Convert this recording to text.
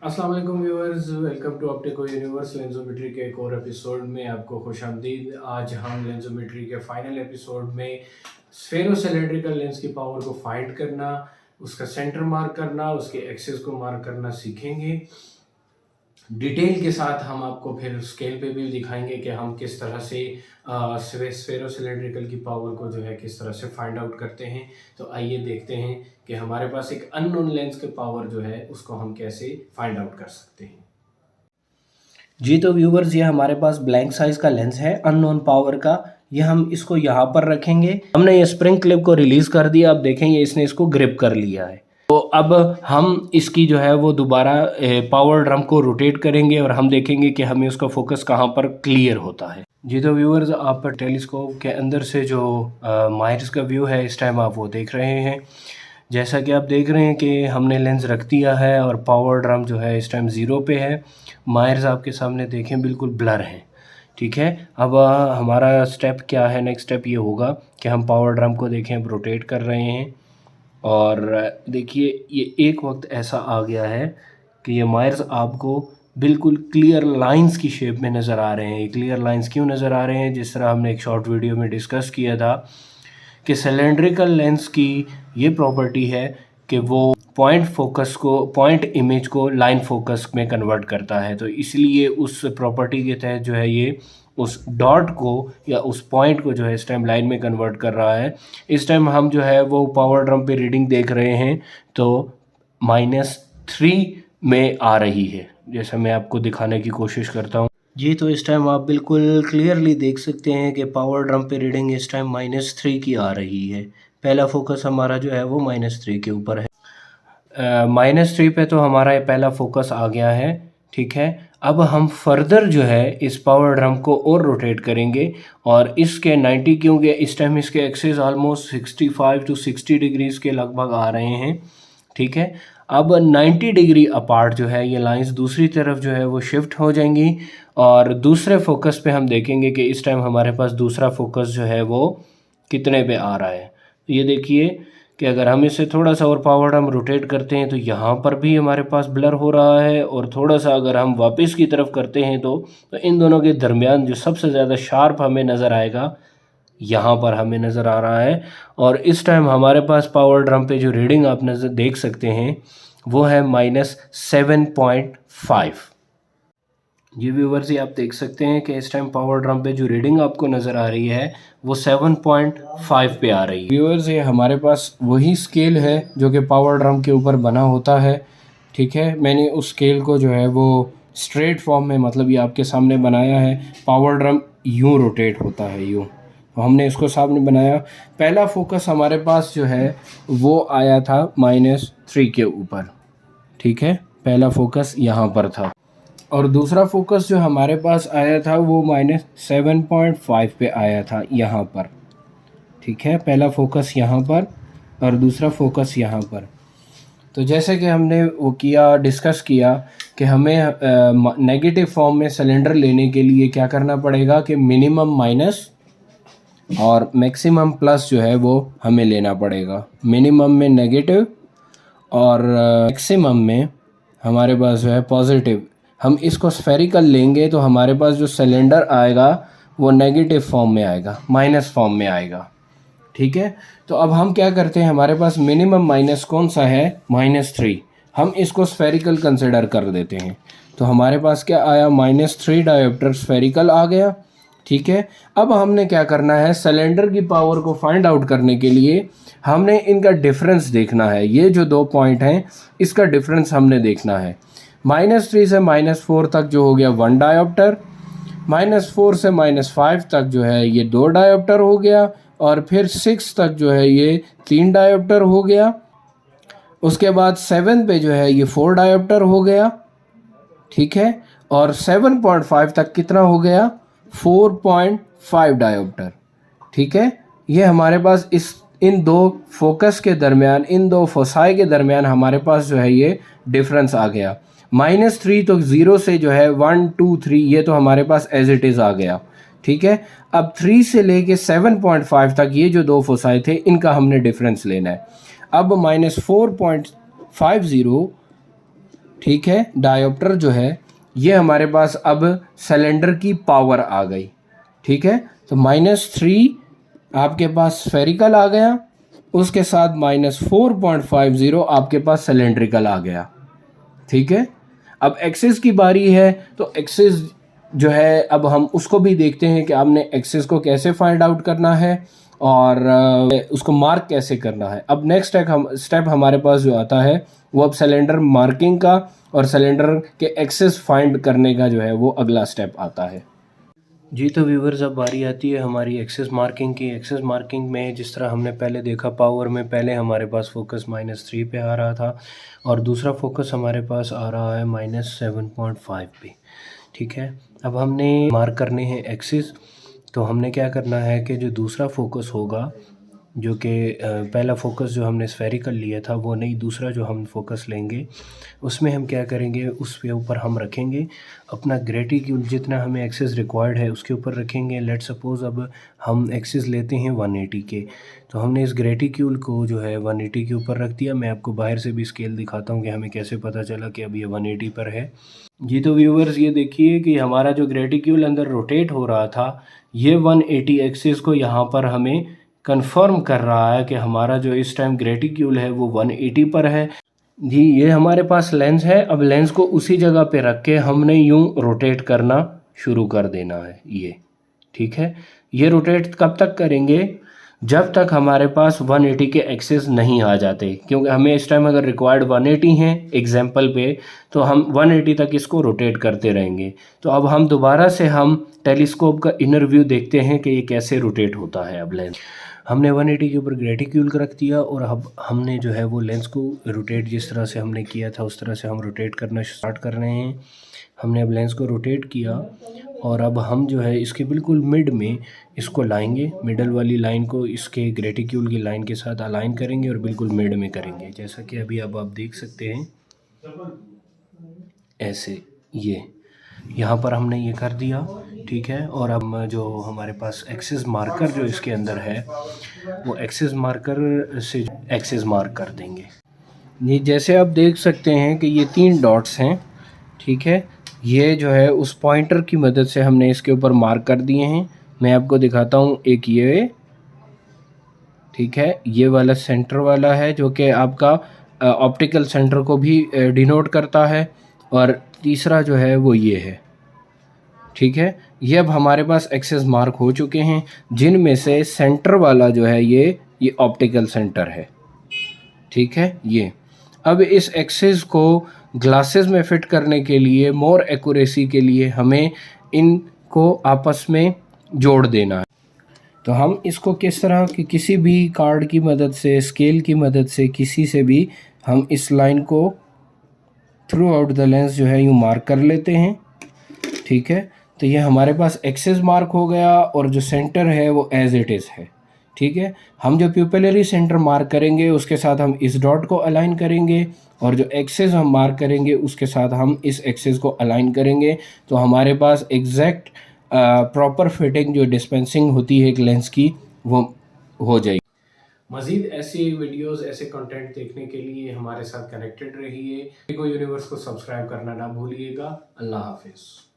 अस्सलाम वालेकुम viewers, welcome to ऑप्टिको universe. लेंसोमेट्री के एक और एपिसोड में आपको खुशामदीद। आज हम लेंसोमेट्री के फाइनल एपिसोड में स्फेरोसिलेंड्रिकल लेंस की पावर को फाइंड करना, उसका सेंटर मार्क करना, उसके एक्सिस को मार्क करना सीखेंगे। डिटेल के साथ हम आपको फिर स्केल पे भी दिखाएंगे कि हम किस तरह से स्फेरोसिलेंड्रिकल की पावर को जो है किस तरह से फाइंड आउट करते हैं। तो आइए देखते हैं कि हमारे पास एक अननोन लेंस की पावर जो है उसको हम कैसे फाइंड आउट कर सकते हैं। जी तो व्यूवर्स, ये हमारे पास ब्लैंक साइज का लेंस है अननोन पावर का। ये हम इसको यहाँ पर रखेंगे। हमने ये स्प्रिंग क्लिप को रिलीज़ कर दिया। अब देखेंगे इसने इसको ग्रिप कर लिया है। तो अब हम इसकी जो है वो दोबारा पावर ड्रम को रोटेट करेंगे और हम देखेंगे कि हमें उसका फोकस कहाँ पर क्लियर होता है। जी तो व्यूवर्स, आप टेलीस्कोप के अंदर से जो मायर्स का व्यू है इस टाइम आप वो देख रहे हैं। जैसा कि आप देख रहे हैं कि हमने लेंस रख दिया है और पावर ड्रम जो है इस टाइम 0 पे है। मायर्स आपके सामने देखें बिल्कुल ब्लर हैं। ठीक है, अब हमारा स्टेप क्या है? नेक्स्ट स्टेप ये होगा कि हम पावर ड्रम को देखें, अब रोटेट कर रहे हैं और देखिए ये एक वक्त ऐसा आ गया है कि ये मायर्स आपको बिल्कुल क्लियर लाइंस की शेप में नज़र आ रहे हैं। ये क्लियर लाइंस क्यों नज़र आ रहे हैं? जिस तरह हमने एक शॉर्ट वीडियो में डिस्कस किया था कि सिलेंड्रिकल लेंस की ये प्रॉपर्टी है कि वो पॉइंट इमेज को लाइन फोकस में कन्वर्ट करता है। तो इसलिए उस प्रॉपर्टी के तहत जो है ये उस डॉट को या उस पॉइंट को जो है इस टाइम लाइन में कन्वर्ट कर रहा है। इस टाइम हम जो है वो पावर ड्रम पे रीडिंग देख रहे हैं तो -3 में आ रही है, जैसा मैं आपको दिखाने की कोशिश करता हूँ। जी तो इस टाइम आप बिल्कुल क्लियरली देख सकते हैं कि पावर ड्रम पे रीडिंग इस टाइम -3 की आ रही है। पहला फोकस हमारा जो है वो -3 के ऊपर है। -3 पे तो हमारा ये पहला फोकस आ गया है। ठीक है, अब हम फर्दर जो है इस पावर ड्रम को और रोटेट करेंगे और इसके 90, क्योंकि इस टाइम इसके एक्सिस ऑलमोस्ट 65 टू 60 डिग्रीज़ के लगभग आ रहे हैं। ठीक है, अब 90 डिग्री अपार्ट जो है ये लाइंस दूसरी तरफ जो है वो शिफ्ट हो जाएंगी और दूसरे फोकस पे हम देखेंगे कि इस टाइम हमारे पास दूसरा फोकस जो है वो कितने पे आ रहा है। तो ये देखिए कि अगर हम इसे थोड़ा सा और पावर ड्रम रोटेट करते हैं तो यहाँ पर भी हमारे पास ब्लर हो रहा है और थोड़ा सा अगर हम वापस की तरफ करते हैं तो इन दोनों के दरमियान जो सबसे ज़्यादा शार्प हमें नज़र आएगा यहाँ पर हमें नज़र आ रहा है। और इस टाइम हमारे पास पावर ड्रम पे जो रीडिंग आप नज़र देख सकते हैं वो है -7.5। ये व्यूवर्स, ये आप देख सकते हैं कि इस टाइम पावर ड्रम पे जो रीडिंग आपको नज़र आ रही है वो 7.5 पे आ रही है। व्यूअर्स, ये हमारे पास वही स्केल है जो कि पावर ड्रम के ऊपर बना होता है। ठीक है, मैंने उस स्केल को जो है वो स्ट्रेट फॉर्म में, मतलब ये आपके सामने बनाया है। पावर ड्रम यूँ रोटेट होता है, यूँ। तो हमने इसको सामने बनाया। पहला फोकस हमारे पास जो है वो आया था -3 के ऊपर। ठीक है, पहला फोकस यहाँ पर था और दूसरा फोकस जो हमारे पास आया था वो -7.5 पे आया था यहाँ पर। ठीक है, पहला फोकस यहाँ पर और दूसरा फोकस यहाँ पर। तो जैसे कि हमने वो किया, डिस्कस किया कि हमें नेगेटिव फॉर्म में सिलेंडर लेने के लिए क्या करना पड़ेगा कि मिनिमम माइनस और मैक्सिमम प्लस जो है वो हमें लेना पड़ेगा। मिनिमम में नेगेटिव और मैक्सिमम में हमारे पास जो है पॉजिटिव। हम इसको स्फेरिकल लेंगे तो हमारे पास जो सिलेंडर आएगा वो नेगेटिव फॉर्म में आएगा, माइनस फॉर्म में आएगा। ठीक है, तो अब हम क्या करते हैं, हमारे पास मिनिमम माइनस कौन सा है? -3। हम इसको स्फेरिकल कंसिडर कर देते हैं। तो हमारे पास क्या आया? -3 डायोप्टर स्फेरिकल आ गया। ठीक है, अब हमने क्या करना है, सिलेंडर की पावर को फाइंड आउट करने के लिए हमने इनका डिफरेंस देखना है। ये जो दो पॉइंट हैं इसका डिफरेंस हमने देखना है। -3 से -4 तक जो हो गया 1 डायोप्टर, -4 से -5 तक जो है ये 2 डायोप्टर हो गया और फिर 6 तक जो है ये 3 डायोप्टर हो गया। उसके बाद 7 पे जो है ये 4 डायोप्टर हो गया। ठीक है, और 7.5 तक कितना हो गया? 4.5 डायोप्टर। ठीक है, ये हमारे पास इन दो फोकस के दरमियान, इन दो फोसाई के दरमियान हमारे पास जो है ये डिफरेंस आ गया। -3 तो 0 से जो है 1 2 3 ये तो हमारे पास एज इट इज़ आ गया। ठीक है, अब 3 से लेके 7.5 तक ये जो दो फोसाई थे इनका हमने डिफरेंस लेना है। अब -4.50, ठीक है, डायोप्टर जो है ये हमारे पास अब सिलेंडर की पावर आ गई। ठीक है, तो -3 आपके पास स्फेरिकल आ गया, उसके साथ -4.50 आपके पास सिलेंड्रिकल आ गया। ठीक है, अब एक्सिस की बारी है, तो एक्सिस जो है अब हम उसको भी देखते हैं कि आपने एक्सिस को कैसे फाइंड आउट करना है और उसको मार्क कैसे करना है। अब नेक्स्ट स्टेप हमारे पास जो आता है वो अब सिलेंडर मार्किंग का और सिलेंडर के एक्सिस फाइंड करने का जो है वो अगला स्टेप आता है। जी तो व्यूवर्स, अब बारी आती है हमारी एक्सिस मार्किंग की। एक्सिस मार्किंग में जिस तरह हमने पहले देखा, पावर में पहले हमारे पास फोकस -3 पे आ रहा था और दूसरा फोकस हमारे पास आ रहा है -7.5 पे। ठीक है, अब हमने मार्क करने हैं एक्सिस। तो हमने क्या करना है कि जो दूसरा फोकस होगा, जो कि पहला फोकस जो हमने स्फेरिकल लिया था वो नहीं, दूसरा जो हम फोकस लेंगे उसमें हम क्या करेंगे, उस पे ऊपर हम रखेंगे अपना ग्रेटिट्यूड, जितना हमें एक्सेस रिक्वायर्ड है उसके ऊपर रखेंगे। लेट सपोज़ अब हम एक्सेस लेते हैं 180 के, तो हमने इस ग्रेटिट्यूड को जो है 180 के ऊपर रख दिया। मैं आपको बाहर से भी स्केल दिखाता हूँ कि हमें कैसे पता चला कि अब ये 180 पर है। जी तो व्यूवर्स, ये देखिए कि हमारा जो ग्रेटिट्यूड अंदर रोटेट हो रहा था, ये 180 एक्सिस को यहाँ पर हमें कंफर्म कर रहा है कि हमारा जो इस टाइम ग्रेटिट्यूड है वो 180 पर है। जी, ये हमारे पास लेंस है। अब लेंस को उसी जगह पे रख के हमने यूं रोटेट करना शुरू कर देना है ये। ठीक है, ये रोटेट कब तक करेंगे, जब तक हमारे पास 180 के एक्सेस नहीं आ जाते, क्योंकि हमें इस टाइम अगर रिक्वायर्ड 180 हैं एग्जाम्पल पे, तो हम 180 तक इसको रोटेट करते रहेंगे। तो अब हम दोबारा से हम टेलीस्कोप का इनर व्यू देखते हैं कि ये कैसे रोटेट होता है। अब लेंस हमने 180 के ऊपर ग्रेटिट्यूड रख दिया और अब हमने जो है वो लेंस को रोटेट जिस तरह से हमने किया था उस तरह से हम रोटेट करना स्टार्ट कर रहे हैं। हमने अब लेंस को रोटेट किया और अब हम जो है इसके बिल्कुल मिड में इसको लाएंगे, मिडल वाली लाइन को इसके ग्रेटिट्यूड की लाइन के साथ अलाइन करेंगे और बिल्कुल मिड में करेंगे, जैसा कि अभी अब आप देख सकते हैं ऐसे। ये यहाँ पर हमने ये कर दिया। ठीक है, और अब जो हमारे पास एक्सिस मार्कर जो इसके अंदर है वो एक्सिस मार्कर से एक्सिस मार्क कर देंगे। ये जैसे आप देख सकते हैं कि ये 3 डॉट्स हैं। ठीक है, ये जो है उस पॉइंटर की मदद से हमने इसके ऊपर मार्क कर दिए हैं। मैं आपको दिखाता हूँ, एक ये, ठीक है, ये वाला सेंटर वाला है जो कि आपका ऑप्टिकल सेंटर को भी डिनोट करता है, और तीसरा जो है वो ये है। ठीक है, ये अब हमारे पास एक्सेस मार्क हो चुके हैं, जिनमें से सेंटर वाला जो है ये ऑप्टिकल सेंटर है। ठीक है, ये अब इस एक्सेस को ग्लासेस में फिट करने के लिए, मोर एक्यूरेसी के लिए, हमें इनको आपस में जोड़ देना है। तो हम इसको किस तरह कि किसी भी कार्ड की मदद से, स्केल की मदद से, किसी से भी हम इस लाइन को थ्रू आउट द लेंस जो है यूँ मार्क कर लेते हैं। ठीक है, तो ये हमारे पास एक्सेस मार्क हो गया और जो सेंटर है वो एज इट इज़ है। ठीक है, हम जो प्यूपिलरी सेंटर मार्क करेंगे उसके साथ हम इस डॉट को अलाइन करेंगे, और जो एक्सेस हम मार्क करेंगे उसके साथ हम इस एक्सेस को अलाइन करेंगे। तो हमारे पास एग्जैक्ट प्रॉपर फिटिंग जो डिस्पेंसिंग होती है एक लेंस की वो हो जाएगी। मज़ीद ऐसी वीडियोस, ऐसे कंटेंट देखने के लिए हमारे साथ कनेक्टेड रहिए। यूनिवर्स को सब्सक्राइब करना ना भूलिएगा। अल्लाह हाफिज़।